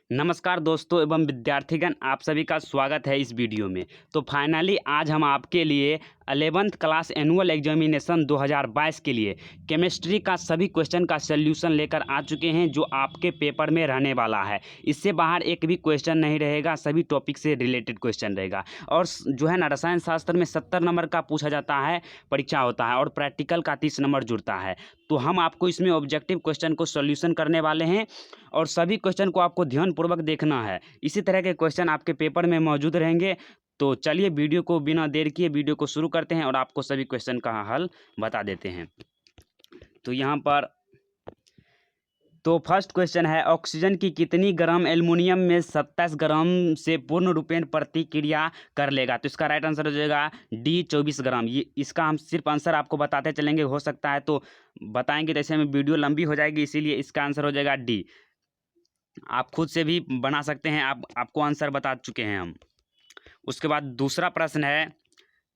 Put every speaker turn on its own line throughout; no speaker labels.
नमस्कार दोस्तों एवं विद्यार्थीगण, आप सभी का स्वागत है इस वीडियो में। तो फाइनली आज हम आपके लिए 11th क्लास एनुअल एग्जामिनेशन 2022 के लिए केमिस्ट्री का सभी क्वेश्चन का सल्यूशन लेकर आ चुके हैं, जो आपके पेपर में रहने वाला है। इससे बाहर एक भी क्वेश्चन नहीं रहेगा, सभी टॉपिक से रिलेटेड क्वेश्चन रहेगा। और जो है ना, रसायन शास्त्र में 70 नंबर का पूछा जाता है, परीक्षा होता है, और प्रैक्टिकल का 30 नंबर जुड़ता है। तो हम आपको इसमें ऑब्जेक्टिव क्वेश्चन को सॉल्यूशन करने वाले हैं और सभी क्वेश्चन को आपको ध्यानपूर्वक देखना है। इसी तरह के क्वेश्चन आपके पेपर में मौजूद रहेंगे। तो चलिए वीडियो को बिना देर किए वीडियो को शुरू करते हैं और आपको सभी क्वेश्चन का हल बता देते हैं। तो यहाँ पर तो फर्स्ट क्वेश्चन है, ऑक्सीजन की कितनी ग्राम एल्युमिनियम में 27 ग्राम से पूर्ण रूपेण प्रतिक्रिया कर लेगा? तो इसका राइट आंसर हो जाएगा डी 24 ग्राम। ये इसका हम सिर्फ आंसर आपको बताते चलेंगे, हो सकता है तो बताएंगे तो ऐसे में वीडियो लंबी हो जाएगी, इसीलिए इसका आंसर हो जाएगा डी। आप खुद से भी बना सकते हैं, आपको आंसर बता चुके हैं हम। उसके बाद दूसरा प्रश्न है,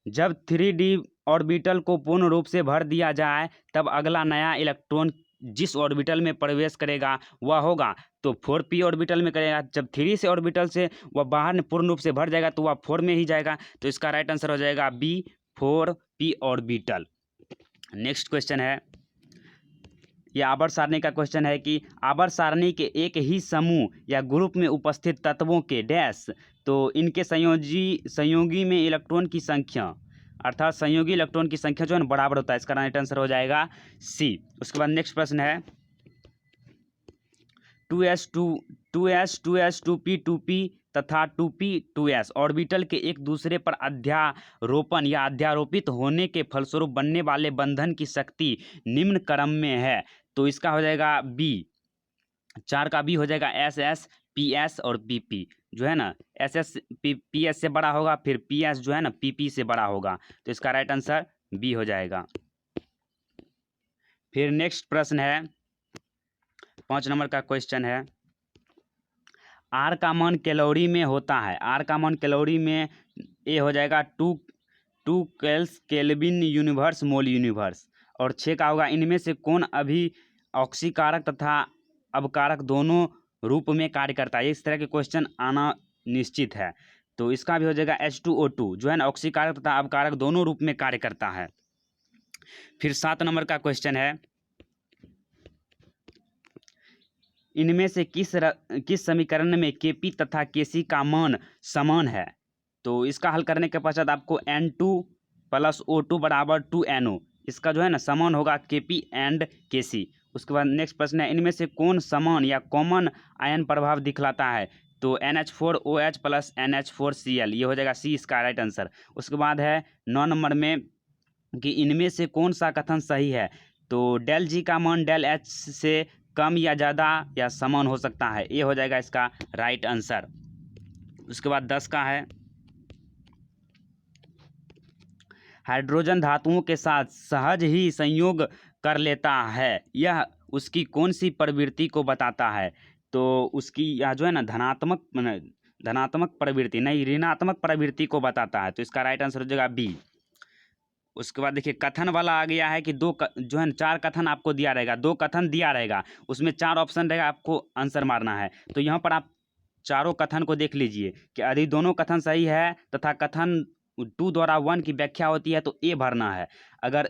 जब 3D ऑर्बिटल को पूर्ण रूप से भर दिया जाए तब अगला नया इलेक्ट्रॉन जिस ऑर्बिटल में प्रवेश करेगा वह होगा? तो 4p ऑर्बिटल में करेगा। जब 3 से ऑर्बिटल से वह बाहर पूर्ण रूप से भर जाएगा तो वह 4 में ही जाएगा। तो इसका राइट आंसर हो जाएगा B 4p orbital. Next question है, ये आवर्त सारणी का क्वेश्चन है कि आवर्त सारणी के एक ही समूह या ग्रुप में उपस्थित तत्वों के डैश, तो इनके संयोगी में इलेक्ट्रॉन की संख्या, अर्थात संयोगी इलेक्ट्रॉन की संख्या जो है ना बराबर होता है। इसका राइट आंसर हो जाएगा सी। उसके बाद नेक्स्ट प्रश्न है, 2s 2p 2p तथा 2p 2s ऑर्बिटल के एक दूसरे पर अध्यारोपण या अध्यारोपित होने के फलस्वरूप बनने वाले बंधन की शक्ति निम्न क्रम में है। तो इसका हो जाएगा बी, 4 का बी हो जाएगा SS PS और PP जो है ना, SS PS से बड़ा होगा, फिर PS जो है ना PP से बड़ा होगा। तो इसका राइट आंसर बी हो जाएगा। फिर नेक्स्ट प्रश्न है, 5 नंबर का क्वेश्चन है, आर का मान कैलोरी में होता है। आर का मान कैलोरी में ए हो जाएगा 2 केल्विन यूनिवर्स मोल यूनिवर्स। और 6 का होगा, इनमें से कौन अभी ऑक्सीकारक तथा अबकारक दोनों रूप में कार्य करता है? इस तरह के क्वेश्चन आना निश्चित है। तो इसका भी हो जाएगा H2O2 जो है ना, ऑक्सीकारक तथा अबकारक दोनों रूप में कार्य करता है। फिर 7 नंबर का क्वेश्चन है, इनमें से किस समीकरण में Kp तथा Kc का मान समान है? तो इसका हल करने के पश्चात आपको N2 + O2 = 2NO, इसका जो है ना समान होगा Kp एंड Kc। उसके बाद नेक्स्ट प्रश्न है, इनमें से कौन समान या कॉमन आयन प्रभाव दिखलाता है? तो NH4OH + NH4Cl, ये हो जाएगा सी इसका राइट आंसर। उसके बाद है 9 नंबर में कि इनमें से कौन सा कथन सही है? तो डेल G का मान डेल H से कम या ज़्यादा या समान हो सकता है, ये हो जाएगा इसका राइट आंसर। उसके बाद 10 का है, हाइड्रोजन धातुओं के साथ सहज ही संयोग कर लेता है, यह उसकी कौन सी प्रवृत्ति को बताता है? तो उसकी यह जो है ना धनात्मक प्रवृत्ति नहीं, ऋणात्मक प्रवृत्ति को बताता है। तो इसका राइट आंसर हो जाएगा बी। उसके बाद देखिए कथन वाला आ गया है कि जो है 4 कथन आपको दिया रहेगा, 2 कथन दिया रहेगा, उसमें 4 ऑप्शन रहेगा, आपको आंसर मारना है। तो यहाँ पर आप चारों कथन को देख लीजिए कि यदि दोनों कथन सही है तथा कथन 2 द्वारा 1 की व्याख्या होती है तो ए भरना है। अगर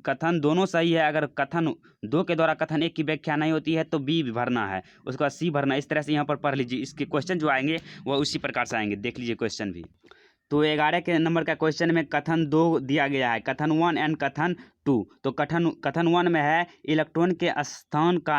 कथन दोनों सही है, अगर कथन 2 के द्वारा कथन 1 की व्याख्या नहीं होती है तो बी भरना है। उसके बाद सी भरना है। इस तरह से यहाँ पर पढ़ लीजिए, इसके क्वेश्चन जो आएंगे वह उसी प्रकार से आएंगे, देख लीजिए क्वेश्चन भी। तो 11 के नंबर का क्वेश्चन में कथन 2 दिया गया है, कथन 1 एंड कथन 2। तो कथन 1 में है इलेक्ट्रॉन के स्थान का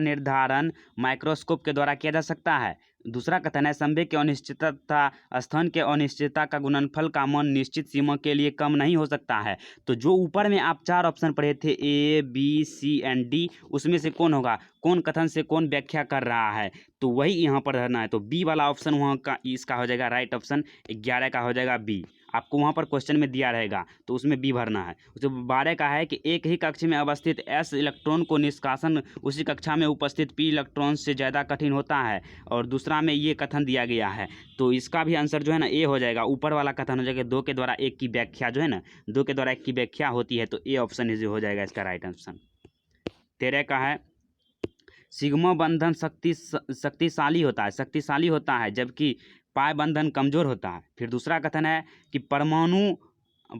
निर्धारण माइक्रोस्कोप के द्वारा किया जा सकता है। दूसरा कथन है संवेग की अनिश्चितता तथा स्थान के अनिश्चितता का गुणनफल का मान निश्चित सीमा के लिए कम नहीं हो सकता है। तो जो ऊपर में आप 4 ऑप्शन पढ़े थे A B C and D, उसमें से कौन होगा, कौन कथन से कौन व्याख्या कर रहा है? तो वही यहाँ पर रहना है। तो बी वाला ऑप्शन वहाँ का इसका हो जाएगा राइट ऑप्शन। 11 का हो जाएगा बी, आपको वहाँ पर क्वेश्चन में दिया रहेगा तो उसमें बी भरना है। उसके 12 का है कि एक ही कक्ष में अवस्थित S इलेक्ट्रॉन को निष्कासन उसी कक्षा में उपस्थित P इलेक्ट्रॉन से ज़्यादा कठिन होता है, और दूसरा में ये कथन दिया गया है। तो इसका भी आंसर जो है ना ए हो जाएगा। ऊपर वाला कथन हो जाएगा 2 के द्वारा 1 की व्याख्या जो है ना, 2 के द्वारा 1 की व्याख्या होती है, तो ए ऑप्शन हो जाएगा इसका राइट ऑप्शन। 13 का है सिग्मा बंधन शक्तिशाली होता है जबकि पाई बंधन कमजोर होता है। फिर दूसरा कथन है कि परमाणु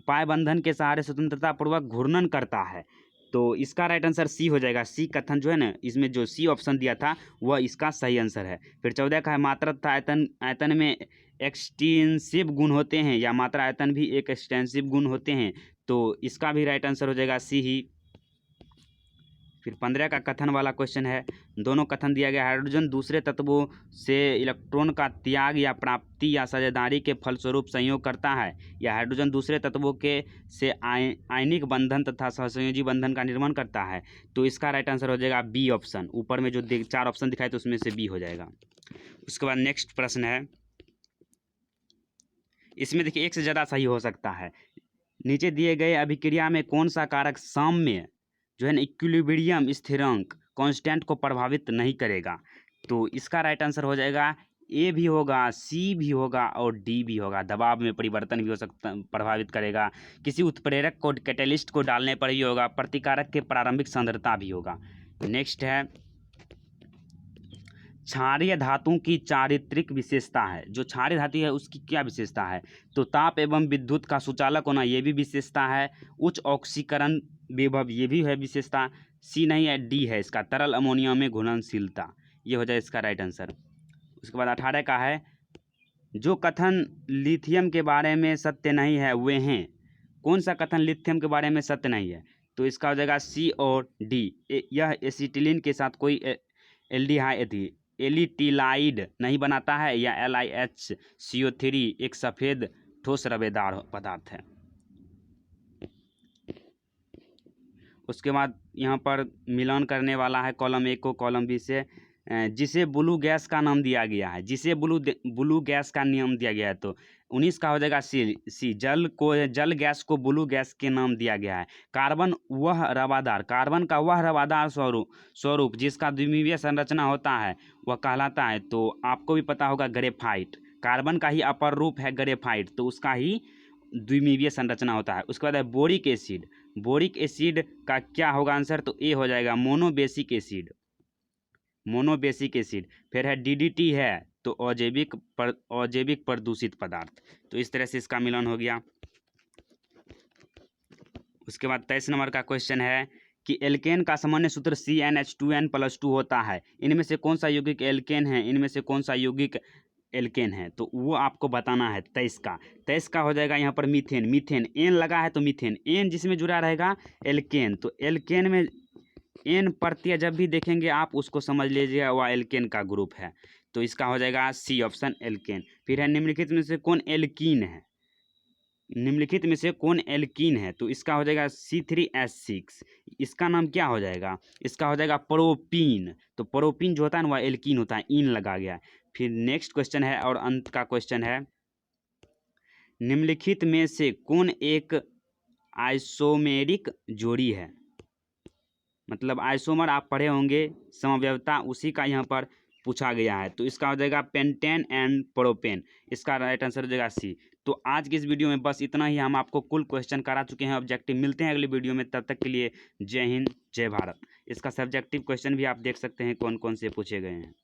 पाई बंधन के सहारे स्वतंत्रतापूर्वक घूर्णन करता है। तो इसका राइट आंसर सी हो जाएगा। सी कथन जो है ना, इसमें जो सी ऑप्शन दिया था वह इसका सही आंसर है। फिर 14 का है मात्रा तथा आयतन में एक्सटेंसिव गुण होते हैं या मात्रा आयतन भी एक एक्सटेंसिव गुण होते हैं। तो इसका भी राइट आंसर हो जाएगा सी ही। फिर 15 का कथन वाला क्वेश्चन है, दोनों कथन दिया गया। हाइड्रोजन दूसरे तत्वों से इलेक्ट्रॉन का त्याग या प्राप्ति या साझेदारी के फलस्वरूप संयोग करता है, या हाइड्रोजन दूसरे तत्वों के से आयनिक बंधन तथा सहसंयोजी बंधन का निर्माण करता है। तो इसका राइट आंसर हो जाएगा बी ऑप्शन। ऊपर में जो 4 ऑप्शन दिखाए तो उसमें से बी हो जाएगा। उसके बाद नेक्स्ट प्रश्न है, इसमें देखिए एक से ज़्यादा सही हो सकता है। नीचे दिए गए अभिक्रिया में कौन सा कारक साम्य जो है ना इक्विलिब्रियम स्थिरांक कांस्टेंट को प्रभावित नहीं करेगा। तो इसका राइट आंसर हो जाएगा ए भी होगा, सी भी होगा और डी भी होगा। दबाव में परिवर्तन भी हो सकता, प्रभावित करेगा। किसी उत्प्रेरक को कैटेलिस्ट को डालने पर भी होगा। प्रतिकारक के प्रारंभिक सांद्रता भी होगा। नेक्स्ट है, क्षारीय धातु की चारित्रिक विशेषता है। जो क्षारीय धातु है उसकी क्या विशेषता है? तो ताप एवं विद्युत का सुचालक होना, ये भी विशेषता है। उच्च ऑक्सीकरण विभव, ये भी है विशेषता। सी नहीं है, डी है इसका, तरल अमोनिया में घुलनशीलता। ये हो जाए इसका राइट आंसर। उसके बाद 18 का है, जो कथन लिथियम के बारे में सत्य नहीं है वे हैं। कौन सा कथन लिथियम के बारे में सत्य नहीं है? तो इसका हो जाएगा सी और डी। यह एसिटिलीन के साथ कोई एलिटिलाइड नहीं बनाता है, या LiHCO3 एक सफ़ेद ठोस रवेदार पदार्थ है। उसके बाद यहाँ पर मिलान करने वाला है कॉलम ए को कॉलम बी से, जिसे ब्लू गैस का नाम दिया गया है। जिसे ब्लू गैस का नाम दिया गया है। तो 19 का हो जाएगा सी जल गैस को ब्लू गैस के नाम दिया गया है। कार्बन का वह रवादार स्वरूप जिसका द्विमीवीय संरचना होता है वह कहलाता है। तो आपको भी पता होगा ग्रेफाइट, कार्बन का ही अपर रूप है ग्रेफाइट, तो उसका ही द्विमीवीय संरचना होता है। उसके बाद है बोरिक एसिड का क्या होगा आंसर? तो ए हो जाएगा मोनोबेसिक एसिड। फिर है DDT है, तो अजैविक प्रदूषित पदार्थ। तो इस तरह से इसका मिलान हो गया। उसके बाद 23 नंबर का क्वेश्चन है कि एल्केन का सामान्य सूत्र CnH2n+2 होता है। इनमें से कौन सा यौगिक एल्केन है? तो वो आपको बताना है। 23 का हो जाएगा यहाँ पर मीथेन एन लगा है, तो मीथेन एन जिसमें जुड़ा रहेगा एल्केन। तो एल्केन में एन प्रत्यय जब भी देखेंगे आप उसको समझ लीजिएगा वह एल्केन का ग्रुप है। तो इसका हो जाएगा सी ऑप्शन एल्केन। फिर है निम्नलिखित में से कौन एल्कीन है? तो इसका हो जाएगा C3H6। इसका नाम क्या हो जाएगा? इसका हो जाएगा प्रोपीन। तो प्रोपीन जो होता है ना वह एल्कीन होता है, इन लगा गया। फिर नेक्स्ट क्वेश्चन है और अंत का क्वेश्चन है, निम्नलिखित में से कौन एक आइसोमेरिक जोड़ी है? मतलब आइसोमर आप पढ़े होंगे, समव्यवता, उसी का यहाँ पर पूछा गया है। तो इसका हो जाएगा पेंटेन एंड प्रोपेन। इसका राइट आंसर हो जाएगा सी। तो आज की इस वीडियो में बस इतना ही। हम आपको कुल क्वेश्चन करा चुके हैं ऑब्जेक्टिव। मिलते हैं अगली वीडियो में, तब तक के लिए जय हिंद जय भारत। इसका सब्जेक्टिव क्वेश्चन भी आप देख सकते हैं कौन कौन से पूछे गए हैं।